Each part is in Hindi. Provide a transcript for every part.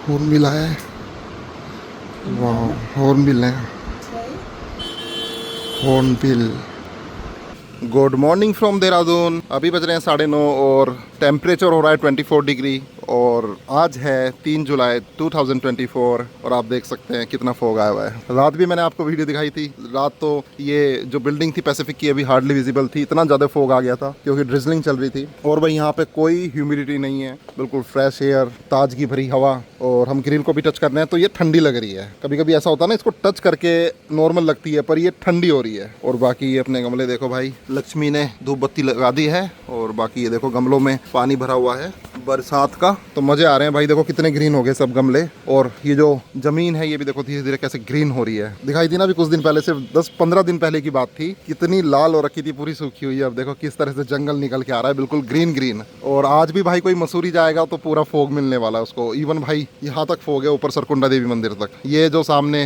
हॉर्न बिल आया है। वाह, हॉर्न बिल है। Horn bill. Good morning from Dehradun. अभी बज रहे हैं 9:30 और टेम्परेचर हो रहा है 24 डिग्री और आज है 3 जुलाई 2024 और आप देख सकते हैं कितना फॉग आया हुआ है। रात भी मैंने आपको वीडियो दिखाई थी। रात तो ये जो बिल्डिंग थी पैसिफिक की अभी हार्डली विजिबल थी, इतना ज़्यादा फॉग आ गया था क्योंकि ड्रिजलिंग चल रही थी। और भाई यहाँ पे कोई ह्यूमिडिटी नहीं है, बिल्कुल फ्रेश एयर, ताजगी भरी हवा। और हम ग्रिल को भी टच कर रहे हैं तो ये ठंडी लग रही है। कभी कभी ऐसा होता है ना, इसको टच करके नॉर्मल लगती है पर ये ठंडी हो रही है। और बाकी ये अपने गमले देखो भाई, लक्ष्मी ने धूप बत्ती लगा दी है और बाकी ये देखो गमलों में पानी भरा हुआ है बरसात का। तो मजे आ रहे हैं भाई, देखो कितने ग्रीन हो गए सब गमले। और ये जो जमीन है ये भी देखो धीरे धीरे कैसे ग्रीन हो रही है। दिखाई थी ना अभी कुछ दिन पहले, सिर्फ 10-15 दिन पहले की बात थी, कितनी लाल हो रखी थी, पूरी सूखी हुई है। अब देखो किस तरह से जंगल निकल के आ रहा है, बिल्कुल ग्रीन ग्रीन। और आज भी भाई कोई मसूरी जाएगा तो पूरा फोग मिलने वाला है उसको। इवन भाई यहाँ तक फोग है, ऊपर सरकुंडा देवी मंदिर तक। ये जो सामने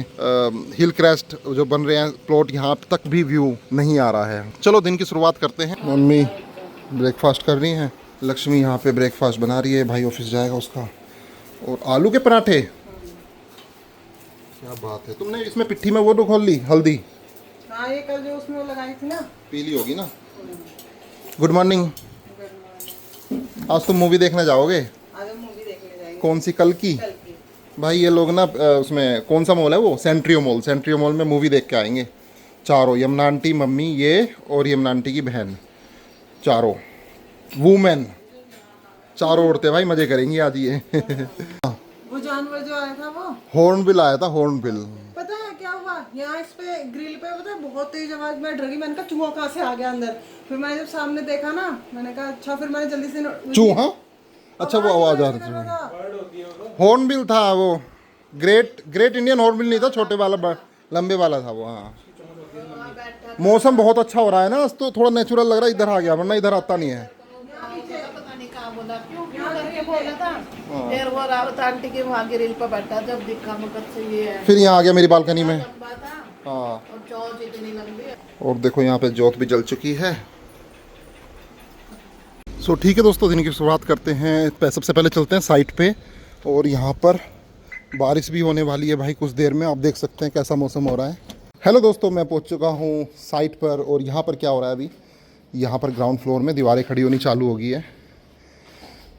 हिल क्रेस्ट जो बन रहे हैं प्लॉट, यहाँ तक भी व्यू नहीं आ रहा है। चलो दिन की शुरुआत करते हैं। मम्मी ब्रेकफास्ट कर रही हैं, लक्ष्मी यहाँ पे ब्रेकफास्ट बना रही है, भाई ऑफिस जाएगा उसका। और आलू के पराठे, क्या बात है। तुमने इसमें पिट्ठी में वो तो खोल ली हल्दी? हाँ, ये कल जो उसमें वो लगाई थी ना, पीली होगी ना। Good morning. आज तुम मूवी देखने जाओगे? आज हम मूवी देखने जाएंगे। कौन सी? कल की? कल की। भाई ये लोग ना उसमें कौन सा मॉल है वो, सेंट्रियो मॉल। सेंट्रियो मॉल में मूवी देख के आएंगे चारों, यमुना आंटी, मम्मी, ये और यमुना आंटी की बहन, चारों वुमेन, चारों औरतें। भाई मजे करेंगी आज ये। वो जानवर जो आया था वो, हॉर्न बिल आया था, हॉर्न बिल। पता है क्या हुआ यहाँ इस पे ग्रिल पे, पता है बहुत तेज आवाज में डर गई। मैंने कहा चूहा कहाँ से आ गया अंदर। फिर मैंने जब सामने देखा ना, मैंने कहा अच्छा। फिर मैंने जल्दी से चूहा? अच्छा वो आवाज आ रही थी। हॉर्न बिल था वो, ग्रेट इंडियन हॉर्न बिल नहीं था, छोटे वाला लंबे वाला था वो। हाँ, मौसम बहुत अच्छा हो रहा है ना आज, तो थोड़ा नेचुरल लग रहा है। इधर आ गया, वरना इधर आता नहीं है। पता नहीं कहाँ बोला, क्यों करके बोला था। फिर वो रावत आंटी के वहाँ ग्रिल पर बैठा, जब दिखा मुकत से ये है। फिर यहाँ आ गया मेरी बालकनी में। लंबा था हाँ, और चौच इतनी लंबी है। और देखो यहाँ पे जोत भी जल चुकी है। सो ठीक है दोस्तों, दिन की शुरुआत करते हैं। सबसे पहले चलते हैं साइट पे। और यहाँ पर बारिश भी होने वाली है भाई कुछ देर में। आप देख सकते हैं कैसा मौसम हो रहा है। हेलो दोस्तों, मैं पहुँच चुका हूँ साइट पर। और यहाँ पर क्या हो रहा है अभी, यहाँ पर ग्राउंड फ्लोर में दीवारें खड़ी होनी चालू हो गई है।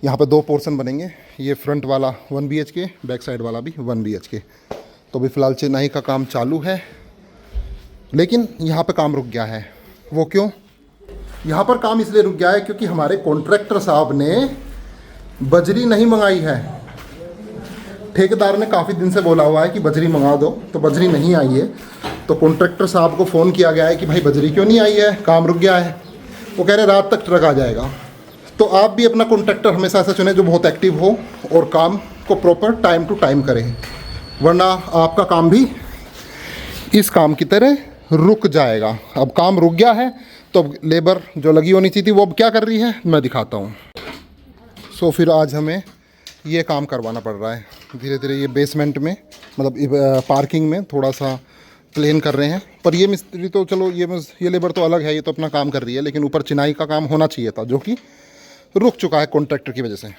यहाँ पर 2 पोर्शन बनेंगे, ये फ्रंट वाला 1 BHK, बैक साइड वाला भी 1 BHK। तो अभी फ़िलहाल चिनाई का काम चालू है, लेकिन यहाँ पे काम रुक गया है। वो क्यों? यहाँ पर काम इसलिए रुक गया है क्योंकि हमारे कॉन्ट्रैक्टर साहब ने बजरी नहीं मंगाई है। ठेकेदार ने काफ़ी दिन से बोला हुआ है कि बजरी मंगा दो, तो बजरी नहीं आई है। तो कॉन्ट्रैक्टर साहब को फ़ोन किया गया है कि भाई बजरी क्यों नहीं आई है, काम रुक गया है। वो कह रहे रात तक ट्रक आ जाएगा। तो आप भी अपना कॉन्ट्रैक्टर हमेशा ऐसा चुने जो बहुत एक्टिव हो और काम को प्रॉपर टाइम टू टाइम करे, वरना आपका काम भी इस काम की तरह रुक जाएगा। अब काम रुक गया है तो अब लेबर जो लगी होनी चाहिए थी वो अब क्या कर रही है मैं दिखाता हूँ। सो फिर आज हमें ये काम करवाना पड़ रहा है धीरे धीरे। ये बेसमेंट में मतलब पार्किंग में थोड़ा सा प्लेन कर रहे हैं। पर ये मिस्त्री तो चलो, ये लेबर तो अलग है, ये तो अपना काम कर रही है। लेकिन ऊपर चिनाई का काम होना चाहिए था, जो कि रुक चुका है कॉन्ट्रैक्टर की वजह से।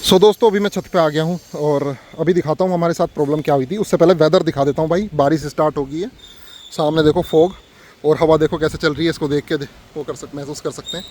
सो दोस्तों, अभी मैं छत पे आ गया हूँ और अभी दिखाता हूँ हमारे साथ प्रॉब्लम क्या हुई थी। उससे पहले वेदर दिखा देता हूँ भाई। बारिश स्टार्ट हो गई है, सामने देखो फॉग, और हवा देखो कैसे चल रही है। इसको देख के वो महसूस कर सकते हैं,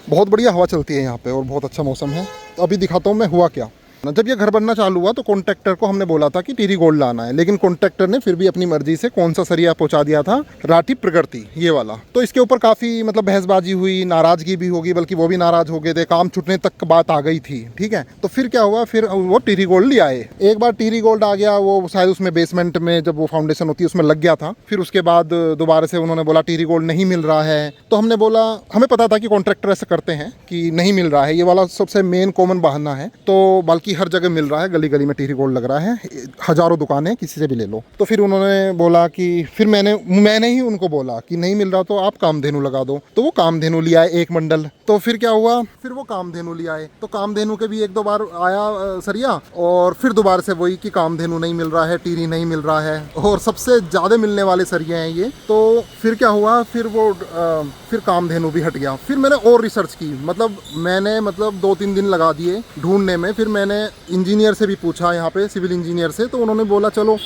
बहुत बढ़िया हवा चलती है यहाँ पे और बहुत अच्छा मौसम है। तो अभी दिखाता हूँ मैं हुआ क्या। जब ये घर बनना चालू हुआ तो कॉन्ट्रैक्टर को हमने बोला था कि टीरी गोल्ड लाना है, लेकिन कॉन्ट्रैक्टर ने फिर भी अपनी मर्जी से कौन सा सरिया पहुंचा दिया था, राठी प्रगति, ये वाला। तो इसके ऊपर काफ़ी मतलब बहसबाजी हुई, नाराज़गी भी होगी, बल्कि वो भी नाराज़ हो गए थे, काम छूटने तक बात आ गई थी। ठीक है, तो फिर क्या हुआ, फिर वो टीरी गोल्ड ले आए। एक बार टीरी गोल्ड आ गया, वो शायद उसमें बेसमेंट में जब वो फाउंडेशन होती है उसमें लग गया था। फिर उसके बाद दोबारा से उन्होंने बोला टीरी गोल्ड नहीं मिल रहा है। तो हमने बोला, हमें पता था कि कॉन्ट्रैक्टर ऐसा करते हैं कि नहीं मिल रहा है, ये वाला सबसे मेन कॉमन बहाना है। तो बल्कि हर जगह मिल रहा है, गली गली में टीरी गोल्ड लग रहा है, हजारों दुकानें, किसी से भी ले लो। तो फिर उन्होंने बोला कि फिर मैंने ही उनको बोला कि नहीं मिल रहा तो आप कामधेनु लगा दो। तो वो कामधेनु लिया है 1 मंडल। तो फिर क्या हुआ, फिर वो कामधेनु लिया है। तो कामधेनु के भी 1-2 बार आया सरिया, और फिर दोबारा से वही कि कामधेनु नहीं मिल रहा है, टीरी नहीं मिल रहा है, और सबसे ज़्यादा मिलने वाले सरिया हैं ये। तो फिर क्या हुआ, फिर वो फिर कामधेनु भी हट गया। फिर मैंने और रिसर्च की, मैंने 2-3 दिन लगा दिए ढूंढने में। फिर मैंने इंजीनियर से भी पूछा यहाँ पे, सिविल इंजीनियर से, तो उन्होंने बोला चलो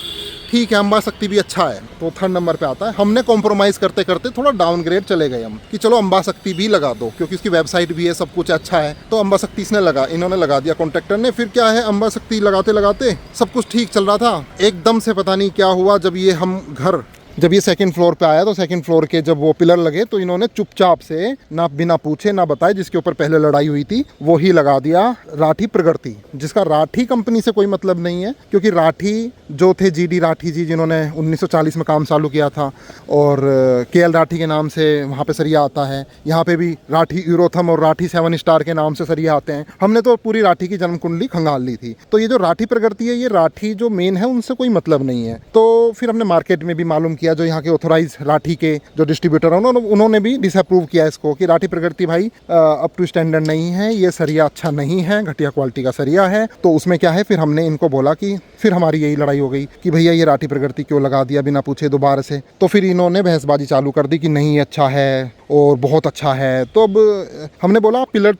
ठीक है अम्बा शक्ति भी अच्छा है, तो 3rd नंबर पे आता है। हमने कॉम्प्रोमाइज़ करते करते थोड़ा डाउनग्रेड चले गए हम कि चलो अम्बा शक्ति भी लगा दो, क्योंकि उसकी वेबसाइट भी है, सब कुछ अच्छा है। तो अम्बा शक्ति इन्होंने लगा दिया कॉन्ट्रैक्टर ने। फिर क्या है, अम्बा शक्ति लगाते लगाते सब कुछ ठीक चल रहा था, एकदम से पता नहीं क्या हुआ, जब ये 2nd फ्लोर पे आया तो 2nd फ्लोर के जब वो पिलर लगे तो इन्होंने चुपचाप से ना बिना पूछे ना बताए, जिसके ऊपर पहले लड़ाई हुई थी वो ही लगा दिया राठी प्रगति, जिसका राठी कंपनी से कोई मतलब नहीं है, क्योंकि राठी जो थे GD राठी जी, जिन्होंने 1940 में काम चालू किया था, और KL राठी के नाम से वहाँ पे सरिया आता है। यहाँ पे भी राठी यूरोथम और राठी 7 स्टार के नाम से सरिया आते हैं। हमने तो पूरी राठी की जन्म कुंडली खंगाल ली थी। तो ये जो राठी प्रगति है, ये राठी जो मेन है उनसे कोई मतलब नहीं है। तो फिर हमने मार्केट में भी मालूम किया, जो यहाँ के ऑथोराइज राठी के जो डिस्ट्रीब्यूटर हैं उन्होंने भी डिसअप्रूव किया इसको कि राठी प्रगति भाई अप टू स्टैंडर्ड नहीं है, ये सरिया अच्छा नहीं है, घटिया क्वालिटी का सरिया है। तो उसमें क्या है, फिर हमने इनको बोला कि फिर हमारी यही लड़ाई हो गई कि भैया ये राठी प्रगति क्यों लगा दिया बिना पूछे दोबारा से। तो फिर इन्होंने बहसबाजी चालू कर दी कि नहीं अच्छा है और बहुत अच्छा है। तो अब हमने बोला आप पिलर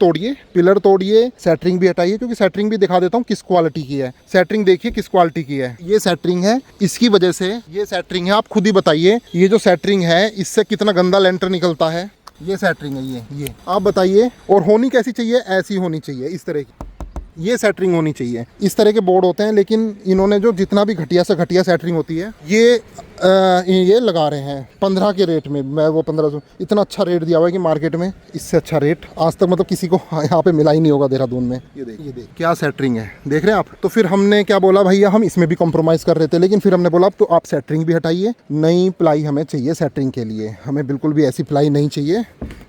तोड़िए, सेटरिंग भी हटाइए, क्योंकि सेटरिंग भी दिखा देता हूँ किस क्वालिटी की है। सेटरिंग देखिए किस क्वालिटी की है, ये सेटरिंग है, इसकी वजह से ये सेटरिंग है। आप खुद ही बताइए ये जो सेटरिंग है इससे कितना गंदा लेंटर निकलता है। ये सेटरिंग है, ये आप बताइए। और होनी कैसी चाहिए, ऐसी होनी चाहिए, इस तरह की ये सेटरिंग होनी चाहिए। इस तरह के बोर्ड होते हैं, लेकिन इन्होंने जो जितना भी घटिया से घटिया सेटरिंग होती है ये लगा रहे हैं 15 के रेट में। मैं वो 1500 इतना अच्छा रेट दिया हुआ है कि मार्केट में इससे अच्छा रेट आज तक मतलब किसी को यहाँ पे मिला ही नहीं होगा देहरादून में। ये देख क्या सेटरिंग है, देख रहे हैं आप। तो फिर हमने क्या बोला, भैया हम इसमें भी कॉम्प्रोमाइज़ कर रहे थे, लेकिन फिर हमने बोला अब तो आप सेटरिंग भी हटाइए, नई प्लाई हमें चाहिए सेटरिंग के लिए। हमें बिल्कुल भी ऐसी प्लाई नहीं चाहिए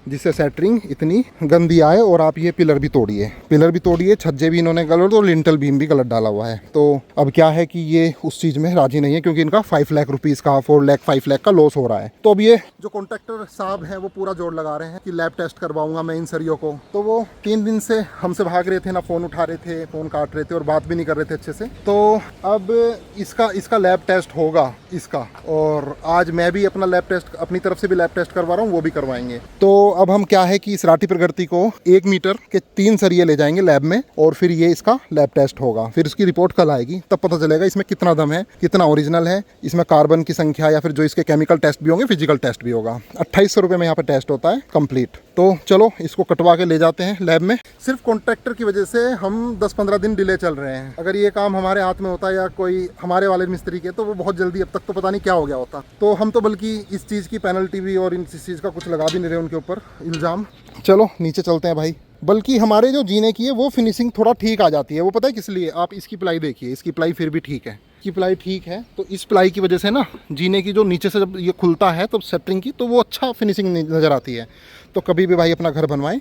जिससे सेटरिंग इतनी गंदी आए। और आप ये पिलर भी तोड़िए, छज्जे भी इन्होंने गलत और लिंटल बीम भी गलत डाला हुआ है। तो अब क्या है कि ये उस चीज़ में राजी नहीं है, क्योंकि इनका 5 लाख रुपीज़ का 4 लाख 5 लाख का लॉस हो रहा है। तो अब ये जो कॉन्ट्रैक्टर साहब हैं वो पूरा जोर लगा रहे हैं कि लैब टेस्ट करवाऊंगा मैं इन सरियों को। तो वो 3 दिन से हमसे भाग रहे थे, ना फ़ोन उठा रहे थे, फ़ोन काट रहे थे और बात भी नहीं कर रहे थे अच्छे से। तो अब इसका लैब टेस्ट होगा इसका, और आज मैं भी अपना लैब टेस्ट अपनी तरफ से भी लैब टेस्ट करवा रहा हूँ, वो भी करवाएंगे। तो अब हम क्या है कि इस राठी प्रगति को 1 मीटर के 3 सरिये ले जाएंगे लैब में, और फिर ये इसका लैब टेस्ट होगा। फिर उसकी रिपोर्ट कल आएगी, तब पता चलेगा इसमें कितना दम है, कितना ओरिजिनल है, इसमें कार्बन की संख्या, या फिर जो इसके केमिकल टेस्ट भी होंगे, फिजिकल टेस्ट भी होगा। 2800 रुपये में यहाँ पे टेस्ट होता है कंप्लीट। तो चलो इसको कटवा के ले जाते हैं लैब में। सिर्फ कॉन्ट्रैक्टर की वजह से हम 10-15 दिन डिले चल रहे हैं। अगर ये काम हमारे हाथ में होता या कोई हमारे वाले मिस्त्री के, तो वो बहुत जल्दी, अब तक तो पता नहीं क्या हो गया होता। तो हम तो बल्कि इस चीज़ की पेनल्टी भी और इस चीज़ का कुछ लगा भी नहीं रहे उनके ऊपर इल्ज़ाम। चलो नीचे चलते हैं भाई। बल्कि हमारे जो जीने की है वो फिनिशिंग थोड़ा ठीक आ जाती है। वो पता है किस लिए, आप इसकी प्लाई देखिए, इसकी प्लाई फिर भी ठीक है, की प्लाई ठीक है। तो इस प्लाई की वजह से ना जीने की जो नीचे से जब ये खुलता है तो सेटरिंग की, तो वो अच्छा फिनिशिंग नज़र आती है। तो कभी भी भाई अपना घर बनवाएं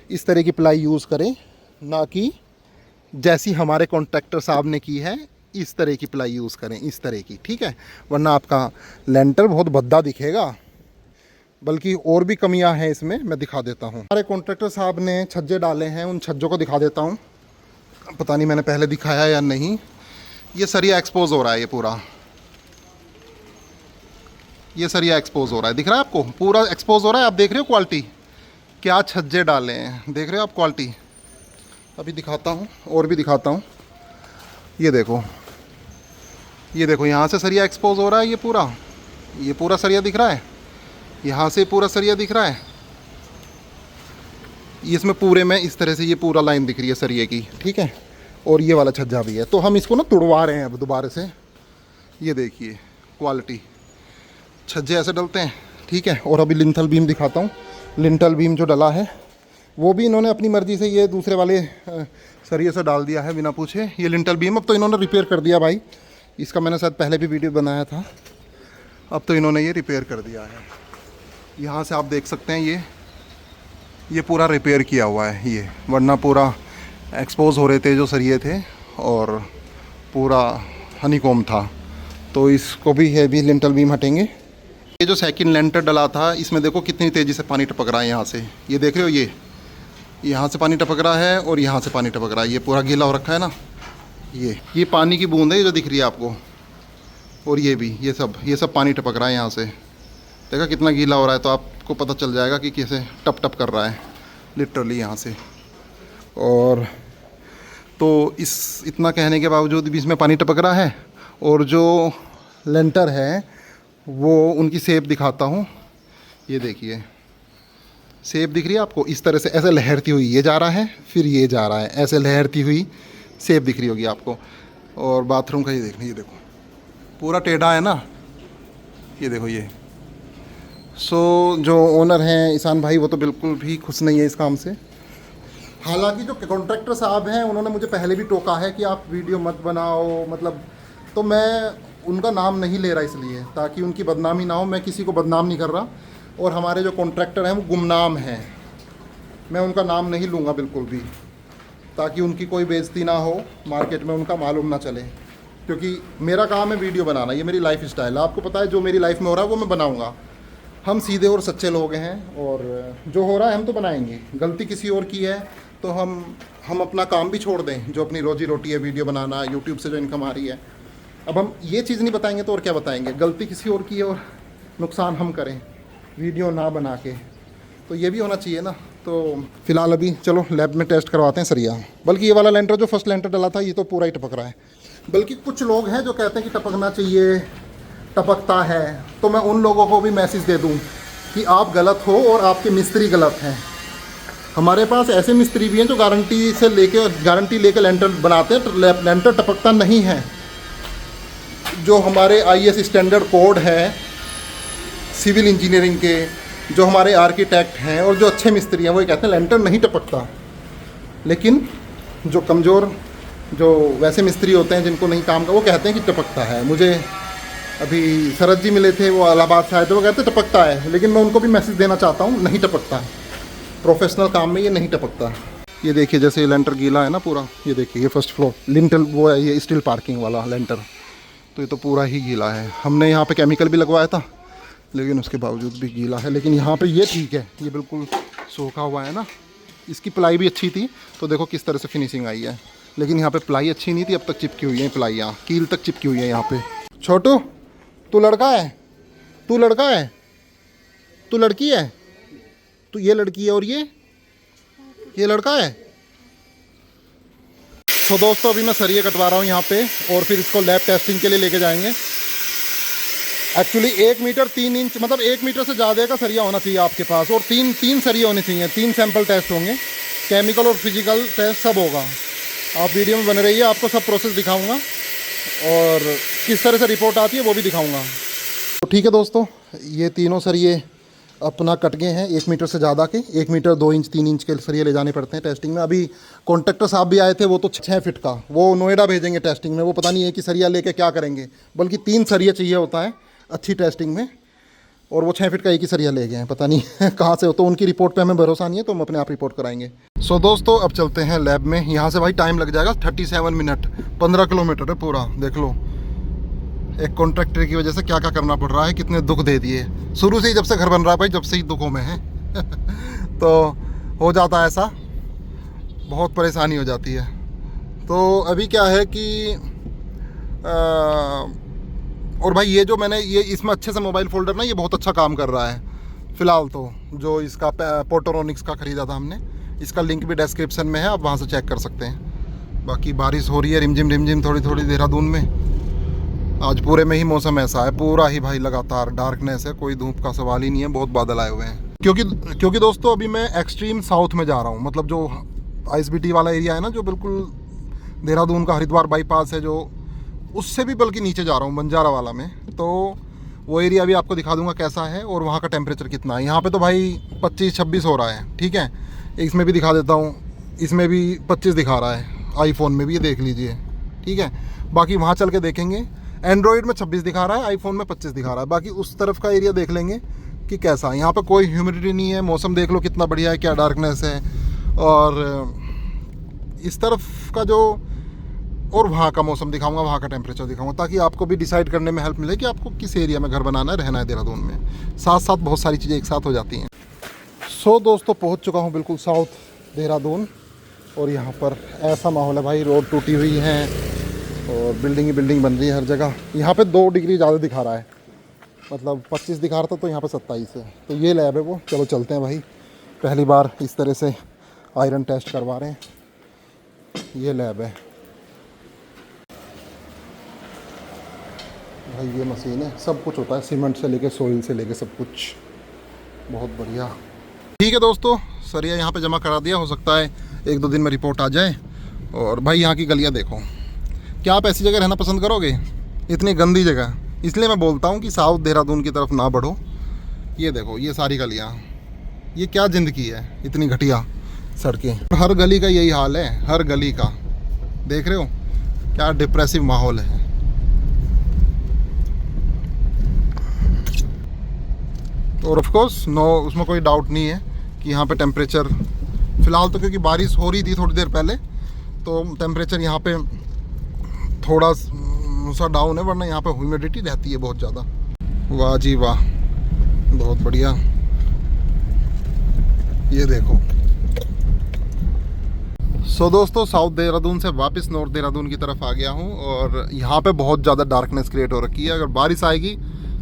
इस तरह की प्लाई यूज़ करें, ना कि जैसी हमारे कॉन्ट्रैक्टर साहब ने की है इस तरह की प्लाई यूज़ करें, इस तरह की, ठीक है। वरना आपका लेंटर बहुत भद्दा दिखेगा। बल्कि और भी कमियां हैं इसमें, मैं दिखा देता हूं। हमारे कॉन्ट्रैक्टर साहब ने छज्जे डाले हैं, उन छज्जों को दिखा देता हूं। पता नहीं मैंने पहले दिखाया या नहीं। ये सरिया एक्सपोज हो रहा है, ये पूरा ये सरिया एक्सपोज हो रहा है, दिख रहा है आपको, पूरा एक्सपोज हो रहा है। आप देख रहे हो क्वालिटी, क्या छज्जे डाले हैं, देख रहे हो आप क्वालिटी। अभी दिखाता हूँ और भी दिखाता हूँ। ये देखो यहाँ से सरिया एक्सपोज हो रहा है, ये पूरा सरिया दिख रहा है, यहाँ से पूरा सरिया दिख रहा है। इसमें पूरे में इस तरह से ये पूरा लाइन दिख रही है सरिये की, ठीक है। और ये वाला छज्जा भी है। तो हम इसको ना तुड़वा रहे हैं अब दोबारा से। ये देखिए क्वालिटी, छज्जे ऐसे डलते हैं, ठीक है। और अभी लिंटल बीम दिखाता हूँ। लिंटल बीम जो डला है वो भी इन्होंने अपनी मर्ज़ी से ये दूसरे वाले सरिये से डाल दिया है बिना पूछे। ये लिंटल बीम अब तो इन्होंने रिपेयर कर दिया भाई, इसका मैंने शायद पहले भी वीडियो बनाया था। अब तो इन्होंने ये रिपेयर कर दिया है। यहाँ से आप देख सकते हैं ये पूरा रिपेयर किया हुआ है ये, वरना पूरा एक्सपोज हो रहे थे जो सरिये थे और पूरा हनीकॉम था। तो इसको भी है भी लिंटल बीम हटेंगे। ये जो सेकंड लेंटर डला था इसमें देखो कितनी तेज़ी से पानी टपक रहा है यहाँ से, ये देख रहे हो, ये यहाँ से पानी टपक रहा है और यहाँ से पानी टपक रहा है। ये पूरा गीला हो रखा है ना, ये पानी की बूंद है जो दिख रही है आपको। और ये भी ये सब पानी टपक रहा है यहाँ से, देखा कितना गीला हो रहा है। तो आपको पता चल जाएगा कि कैसे टप टप कर रहा है लिटरली यहाँ से। और तो इस इतना कहने के बावजूद भी इसमें पानी टपक रहा है। और जो लेंटर है वो उनकी शेप दिखाता हूँ, ये देखिए शेप दिख रही है आपको, इस तरह से ऐसे लहरती हुई ये जा रहा है, फिर ये जा रहा है, ऐसे लहरती हुई शेप दिख रही होगी आपको। और बाथरूम का ये देखिए, ये देखो पूरा टेढ़ा है ना, ये देखो ये। सो जो ओनर हैं ईशान भाई, वो तो बिल्कुल भी खुश नहीं है इस काम से। हालांकि जो कॉन्ट्रैक्टर साहब हैं उन्होंने मुझे पहले भी टोका है कि आप वीडियो मत बनाओ, मतलब, तो मैं उनका नाम नहीं ले रहा इसलिए ताकि उनकी बदनामी ना हो। मैं किसी को बदनाम नहीं कर रहा, और हमारे जो कॉन्ट्रैक्टर हैं वो गुमनाम हैं, मैं उनका नाम नहीं लूँगा बिल्कुल भी, ताकि उनकी कोई बेइज्जती ना हो, मार्केट में उनका मालूम ना चले। क्योंकि मेरा काम है वीडियो बनाना, ये मेरी लाइफ स्टाइल है। आपको पता है जो मेरी लाइफ में हो रहा है वो मैं बनाऊँगा। हम सीधे और सच्चे लोग हैं, और जो हो रहा है हम तो बनाएंगे। गलती किसी और की है तो हम अपना काम भी छोड़ दें, जो अपनी रोजी रोटी है वीडियो बनाना, यूट्यूब से जो इनकम आ रही है। अब हम ये चीज़ नहीं बताएंगे तो और क्या बताएंगे। गलती किसी और की है और नुकसान हम करें वीडियो ना बना के, तो ये भी होना चाहिए ना। तो फिलहाल अभी चलो लैब में टेस्ट करवाते हैं सरिया। बल्कि ये वाला लेंटर जो फर्स्ट लेंटर डला था ये तो पूरा ही टपक रहा है। बल्कि कुछ लोग हैं जो कहते हैं कि टपकना चाहिए, टपकता है, तो मैं उन लोगों को भी मैसेज दे दूं कि आप गलत हो और आपके मिस्त्री गलत हैं। हमारे पास ऐसे मिस्त्री भी हैं जो गारंटी लेके लेंटर बनाते हैं, लेंटर टपकता नहीं है। जो हमारे IS स्टैंडर्ड कोड है सिविल इंजीनियरिंग के, जो हमारे आर्किटेक्ट हैं और जो अच्छे मिस्त्री हैं, वो कहते हैं लेंटर नहीं टपकता। लेकिन जो कमज़ोर, जो वैसे मिस्त्री होते हैं जिनको नहीं काम का, वो कहते हैं कि टपकता है। मुझे अभी शरद जी मिले थे, वो इलाहाबाद से आए थे, वो कहते टपकता है। लेकिन मैं उनको भी मैसेज देना चाहता हूँ, नहीं टपकता है। प्रोफेशनल काम में ये नहीं टपकता। ये देखिए जैसे ये लेंटर गीला है ना पूरा, ये देखिए ये फर्स्ट फ्लोर लिंटल वो है, ये स्टील पार्किंग वाला लेंटर, तो ये तो पूरा ही गीला है। हमने यहाँ पे केमिकल भी लगवाया था लेकिन उसके बावजूद भी गीला है। लेकिन यहाँ पे ये ठीक है, ये बिल्कुल सूखा हुआ है ना। इसकी प्लाई भी अच्छी थी, तो देखो किस तरह से फिनिशिंग आई है। लेकिन यहाँ पे प्लाई अच्छी नहीं थी, अब तक चिपकी हुई है प्लाइयाँ, कील तक चिपकी हुई है यहाँ पे। छोटू तू लड़का है, तू लड़का है, तू लड़की है, तो ये लड़की है और ये लड़का है। तो दोस्तों अभी मैं सरिये कटवा रहा हूँ यहाँ पे, और फिर इसको लैब टेस्टिंग के लिए लेके जाएंगे। एक्चुअली 1 मीटर 3 इंच, मतलब 1 मीटर से ज़्यादा का सरिया होना चाहिए आपके पास, और तीन सरिये होने चाहिए। 3 सैंपल टेस्ट होंगे, केमिकल और फिजिकल टेस्ट सब होगा। आप वीडियो में बने रहिए, आपको सब प्रोसेस दिखाऊंगा और किस तरह से रिपोर्ट आती है वो भी दिखाऊंगा। तो ठीक है दोस्तों, ये तीनों सरिये अपना कट गए हैं 1 मीटर से ज़्यादा के। 1 मीटर 2 इंच 3 इंच के सरिये ले जाने पड़ते हैं टेस्टिंग में। अभी कॉन्ट्रैक्टर साहब भी आए थे, वो तो 6 फीट का, वो नोएडा भेजेंगे टेस्टिंग में। वो पता नहीं है कि सरिया लेके क्या करेंगे, बल्कि 3 सरिये चाहिए होता है अच्छी टेस्टिंग में, और वो 6 फीट का एक ही सरिया ले गए हैं, पता नहीं कहाँ से हो। तो उनकी रिपोर्ट पे हमें भरोसा नहीं है, तो हम अपने आप रिपोर्ट कराएंगे। सो दोस्तों अब चलते हैं लैब में। यहाँ से भाई टाइम लग जाएगा 37 मिनट, 15 किलोमीटर है पूरा। देख लो एक कॉन्ट्रैक्टर की वजह से क्या क्या करना पड़ रहा है, कितने दुख दे दिए। शुरू से ही जब से घर बन रहा है भाई, जब से ही दुखों में है तो हो जाता है ऐसा, बहुत परेशानी हो जाती है। तो अभी क्या है कि और भाई ये जो मैंने ये इसमें अच्छे से मोबाइल फोल्डर ना, ये बहुत अच्छा काम कर रहा है फ़िलहाल। तो जो इसका पोर्टोरोनिक्स का ख़रीदा था हमने, इसका लिंक भी डिस्क्रिप्शन में है, आप वहाँ से चेक कर सकते हैं। बाकी बारिश हो रही है रिमझिम थोड़ी थोड़ी देहरादून में। आज पूरे में ही मौसम ऐसा है, पूरा ही भाई लगातार डार्कनेस है, कोई धूप का सवाल ही नहीं है, बहुत बादल आए हुए हैं। क्योंकि दोस्तों अभी मैं एक्सट्रीम साउथ में जा रहा हूँ, मतलब जो ISBT वाला एरिया है ना, जो बिल्कुल देहरादून का हरिद्वार बाईपास है, जो उससे भी बल्कि नीचे जा रहा हूँ, बंजारा वाला में। तो वो एरिया भी आपको दिखा दूंगा कैसा है और वहाँ का टेम्परेचर कितना है। यहाँ पे तो भाई 25-26 हो रहा है, ठीक है। इसमें भी दिखा देता हूँ, इसमें भी 25 दिखा रहा है, आईफोन में भी, ये देख लीजिए, ठीक है। बाकी वहाँ चल के देखेंगे, एंड्रॉयड में 26 दिखा रहा है, आईफोन में 25 दिखा रहा है। बाकी उस तरफ का एरिया देख लेंगे कि कैसा है। यहाँ पर कोई ह्यूमिडिटी नहीं है, मौसम देख लो कितना बढ़िया है, क्या डार्कनेस है। और इस तरफ का जो, और वहाँ का मौसम दिखाऊंगा, वहाँ का टेम्परेचर दिखाऊंगा, ताकि आपको भी डिसाइड करने में हेल्प मिले कि आपको किस एरिया में घर बनाना है, रहना है देहरादून में। साथ साथ बहुत सारी चीज़ें एक साथ हो जाती हैं। सो दोस्तों पहुँच चुका हूँ बिल्कुल साउथ देहरादून, और यहाँ पर ऐसा माहौल है भाई, रोड टूटी हुई है और बिल्डिंग ही बिल्डिंग बन रही है हर जगह। यहाँ पे 2 डिग्री ज़्यादा दिखा रहा है, मतलब 25 दिखा रहा था, तो यहाँ पे 27 है। तो ये लैब है वो। चलो चलते हैं भाई, पहली बार इस तरह से आयरन टेस्ट करवा रहे हैं। ये लैब है भाई, ये मशीन है, सब कुछ होता है, सीमेंट से लेके सोइल से लेके सब कुछ, बहुत बढ़िया। ठीक है दोस्तों, सरिया यहाँ पे जमा करा दिया, हो सकता है 1-2 दिन में रिपोर्ट आ जाए। और भाई यहाँ की गलियाँ देखो, क्या आप ऐसी जगह रहना पसंद करोगे? इतनी गंदी जगह, इसलिए मैं बोलता हूँ कि साउथ देहरादून की तरफ ना बढ़ो। ये देखो, ये सारी गलियाँ, ये क्या ज़िंदगी है, इतनी घटिया सड़कें। हर गली का यही हाल है, हर गली का, देख रहे हो क्या डिप्रेसिव माहौल है। और ऑफ कोर्स नो, उसमें कोई डाउट नहीं है कि यहाँ पे टेम्परेचर फ़िलहाल तो, क्योंकि बारिश हो रही थी थोड़ी देर पहले, तो टेम्परेचर यहाँ पे थोड़ा सा डाउन है, वरना यहाँ पे ह्यूमिडिटी रहती है बहुत ज़्यादा। वाह जी वाह, बहुत बढ़िया। ये देखो। सो दोस्तों, साउथ देहरादून से वापस नॉर्थ देहरादून की तरफ आ गया हूँ, और यहाँ पे बहुत ज़्यादा डार्कनेस क्रिएट हो रखी है। अगर बारिश आएगी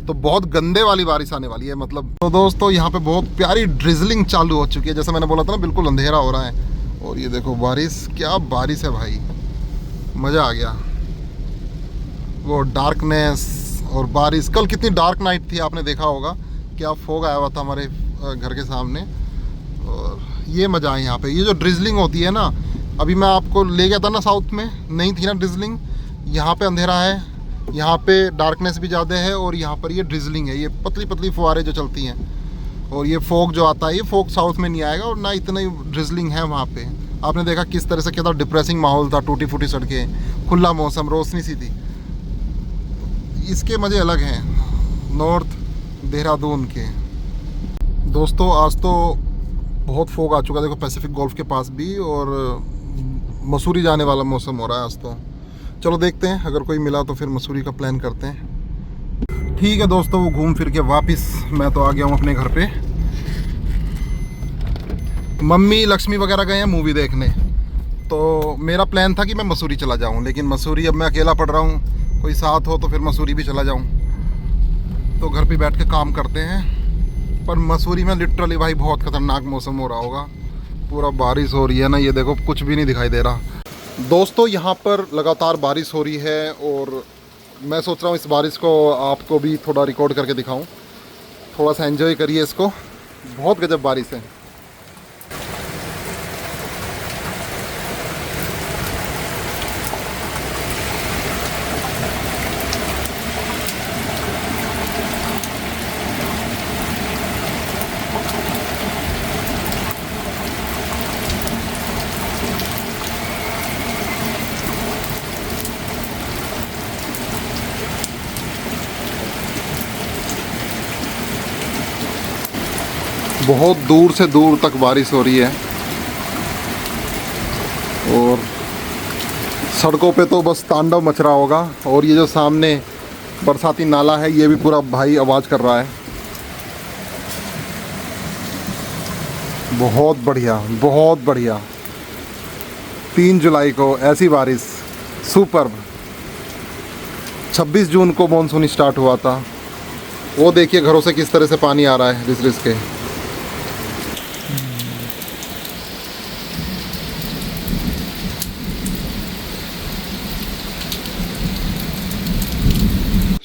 तो बहुत गंदे वाली बारिश आने वाली है, मतलब। तो दोस्तों, यहाँ पे बहुत प्यारी ड्रिजलिंग चालू हो चुकी है, जैसे मैंने बोला था ना, बिल्कुल अंधेरा हो रहा है। और ये देखो बारिश, क्या बारिश है भाई, मज़ा आ गया। वो डार्कनेस और बारिश, कल कितनी डार्क नाइट थी, आपने देखा होगा, क्या फॉग आया हुआ था हमारे घर के सामने। और ये मज़ा है यहाँ पे, ये जो ड्रिजलिंग होती है ना, अभी मैं आपको ले गया था ना साउथ में, नहीं थी ना ड्रिजलिंग। यहाँ पे अंधेरा है, यहाँ पे डार्कनेस भी ज़्यादा है, और यहाँ पर ये ड्रिजलिंग है, ये पतली पतली फुहारें जो चलती हैं। और ये फॉग जो आता है, ये फॉग साउथ में नहीं आएगा, और ना इतना ही ड्रिजलिंग है वहाँ पे। आपने देखा किस तरह से क्या था, डिप्रेसिंग माहौल था, टूटी फूटी सड़कें, खुला मौसम, रोशनी सी थी। इसके मज़े अलग हैं नॉर्थ देहरादून के। दोस्तों, आज तो बहुत फॉग आ चुका है, देखो पैसिफिक गोल्फ के पास भी, और मसूरी जाने वाला मौसम हो रहा है आज तो। चलो देखते हैं, अगर कोई मिला तो फिर मसूरी का प्लान करते हैं। ठीक है दोस्तों, वो घूम फिर के वापस मैं तो आ गया हूँ अपने घर पे। मम्मी लक्ष्मी वगैरह गए हैं मूवी देखने, तो मेरा प्लान था कि मैं मसूरी चला जाऊँ, लेकिन मसूरी अब मैं अकेला पड़ रहा हूँ, कोई साथ हो तो फिर मसूरी भी चला जाऊँ। तो घर पे बैठ के काम करते हैं। पर मसूरी में लिटरली भाई बहुत ख़तरनाक मौसम हो रहा होगा, पूरा बारिश हो रही है ना, ये देखो कुछ भी नहीं दिखाई दे रहा। दोस्तों, यहाँ पर लगातार बारिश हो रही है, और मैं सोच रहा हूँ इस बारिश को आपको भी थोड़ा रिकॉर्ड करके दिखाऊँ, थोड़ा सा एंजॉय करिए इसको। बहुत गजब बारिश है। बहुत दूर से दूर तक बारिश हो रही है, और सड़कों पे तो बस तांडव मच रहा होगा। और ये जो सामने बरसाती नाला है, ये भी पूरा भाई आवाज़ कर रहा है। बहुत बढ़िया, बहुत बढ़िया। 3 जुलाई को ऐसी बारिश, सुपर। 26 जून को मॉनसून स्टार्ट हुआ था, वो देखिए घरों से किस तरह से पानी आ रहा है रिस रिस के।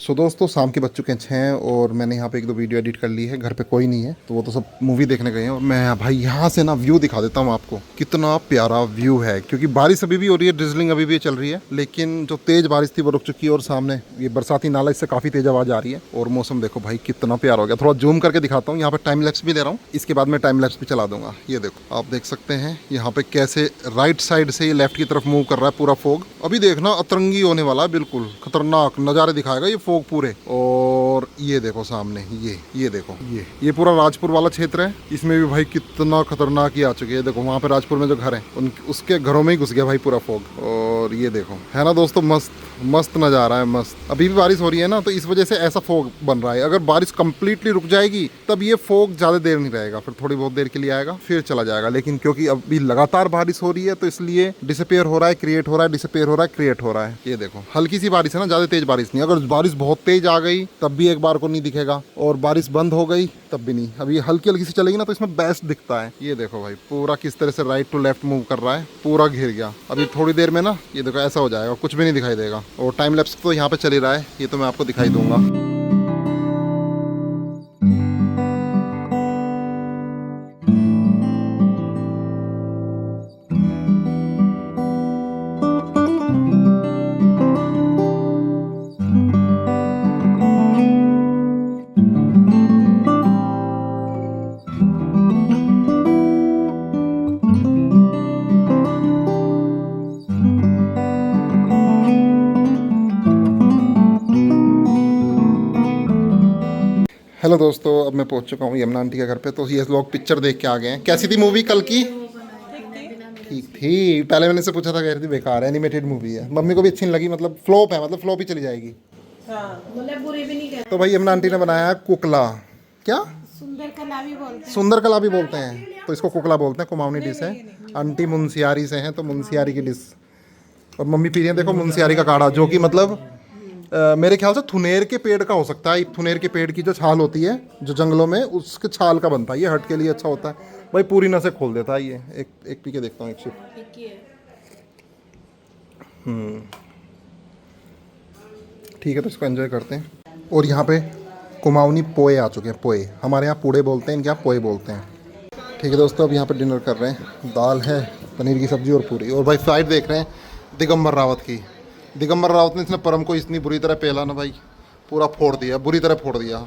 सो दोस्तों, शाम के बज चुके हैं 6, और मैंने यहाँ पे 1-2 वीडियो एडिट कर ली है। घर पे कोई नहीं है, तो वो तो सब मूवी देखने गए हैं। और मैं भाई यहाँ से ना व्यू दिखा देता हूँ आपको, कितना प्यारा व्यू है। क्योंकि बारिश अभी भी हो रही है, ड्रिजलिंग अभी भी चल रही है, लेकिन जो तेज़ बारिश थी वो रुक चुकी है। और सामने ये बरसाती नाला, इससे काफ़ी तेज़ आवाज़ आ रही है। और मौसम देखो भाई कितना प्यारा हो गया। थोड़ा जूम करके दिखाता हूँ, यहाँ पर टाइम लैप्स भी ले रहा हूँ, इसके बाद मैं टाइम लैप्स भी चला दूँगा। ये देखो, आप देख सकते हैं यहाँ पे कैसे राइट साइड से ये लेफ्ट की तरफ मूव कर रहा है पूरा फॉग। अभी देखना अतरंगी होने वाला है, बिल्कुल खतरनाक नज़ारे दिखाएगा ये फॉग पूरे। और ये देखो सामने, ये देखो, ये पूरा राजपुर वाला क्षेत्र है, इसमें भी भाई कितना खतरनाक ही आ चुके हैं। देखो वहाँ पे राजपुर में जो घर है, उसके घरों में ही घुस गया भाई पूरा फॉग। और और ये देखो है ना दोस्तों, मस्त मस्त नज़ारा है, मस्त। अभी भी बारिश हो रही है ना, तो इस वजह से ऐसा फोग बन रहा है। अगर बारिश कंप्लीटली रुक जाएगी तब ये फोग ज़्यादा देर नहीं रहेगा, फिर थोड़ी बहुत देर के लिए आएगा फिर चला जाएगा। लेकिन क्योंकि अभी लगातार बारिश हो रही है तो इसलिए डिसअपीयर हो रहा है, क्रिएट हो रहा है, डिसअपीयर हो रहा है, क्रिएट हो रहा है। ये देखो हल्की सी बारिश है ना, ज़्यादा तेज बारिश नहीं। अगर बारिश बहुत तेज आ गई तब भी एक बार को नहीं दिखेगा, और बारिश बंद हो गई तब भी नहीं। अभी हल्की हल्की सी चलेगी ना तो इसमें बेस्ट दिखता है। ये देखो भाई पूरा किस तरह से राइट टू लेफ्ट मूव कर रहा है, पूरा घिर गया। अभी थोड़ी देर में ना ये देखो ऐसा हो जाएगा, कुछ भी नहीं दिखाई देगा। और टाइम लैप्स तो यहाँ पे चल ही रहा है, ये तो मैं आपको दिखाई दूंगा। हेलो दोस्तों, अब मैं पहुंच चुका हूँ यमुना आंटी के घर पे। तो ये लोग पिक्चर देख के आ गए हैं। कैसी थी मूवी कल की? ठीक थी। पहले मैंने से पूछा था, कह रही थी बेकार है, एनिमेटेड मूवी है। मम्मी को भी अच्छी नहीं लगी, मतलब फ्लॉप है, मतलब फ्लॉप ही चली जाएगी। बोले बुरी भी नहीं कहते। तो भाई यमुना आंटी ने बनाया है कुकला। क्या? सुंदर कला भी बोलते हैं। सुंदर कला भी बोलते हैं, तो इसको कुकला बोलते हैं। कुमाऊनी डिश है। आंटी मुंशियारी से हैं तो मुंशियारी की डिश। और मम्मी पी रही है देखो मुंशियारी का काढ़ा, जो कि मतलब मेरे ख्याल से थुनेर के पेड़ का हो सकता है। थुनेर के पेड़ की जो छाल होती है जो जंगलों में, उसके छाल का बनता है। ये हट के लिए अच्छा होता है भाई, पूरी नसें खोल देता है ये। एक पी के देखता हूँ, एक सिप। ठीक है, तो इसको एंजॉय करते हैं। और यहाँ पे कुमाऊनी पोए आ चुके हैं। पोए हमारे यहाँ पूड़े बोलते हैं, इनके यहाँ पोए बोलते हैं। ठीक है दोस्तों, अब यहाँ पे डिनर कर रहे हैं। दाल है, पनीर की सब्जी और पूरी। और भाई फाइट देख रहे हैं दिगंबर रावत की। दिगंबर रावत ने इसने परम को इतनी बुरी तरह पेला ना भाई, पूरा फोड़ दिया, बुरी तरह फोड़ दिया।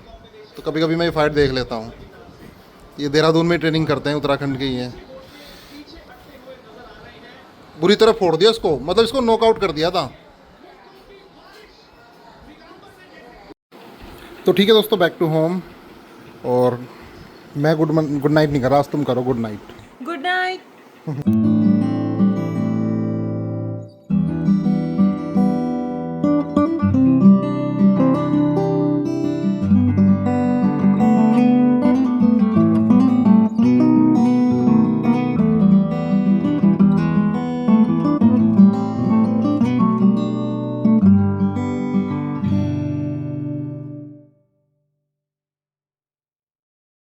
तो कभी कभी मैं ये फाइट देख लेता हूँ। ये देहरादून में ट्रेनिंग करते हैं, उत्तराखंड के ही हैं। बुरी तरह फोड़ दिया इसको, मतलब इसको नॉकआउट कर दिया था। तो ठीक है दोस्तों, बैक टू होम। और मैं गुड नाइट नहीं कर रहा, आज तुम करो गुड नाइट। Good night.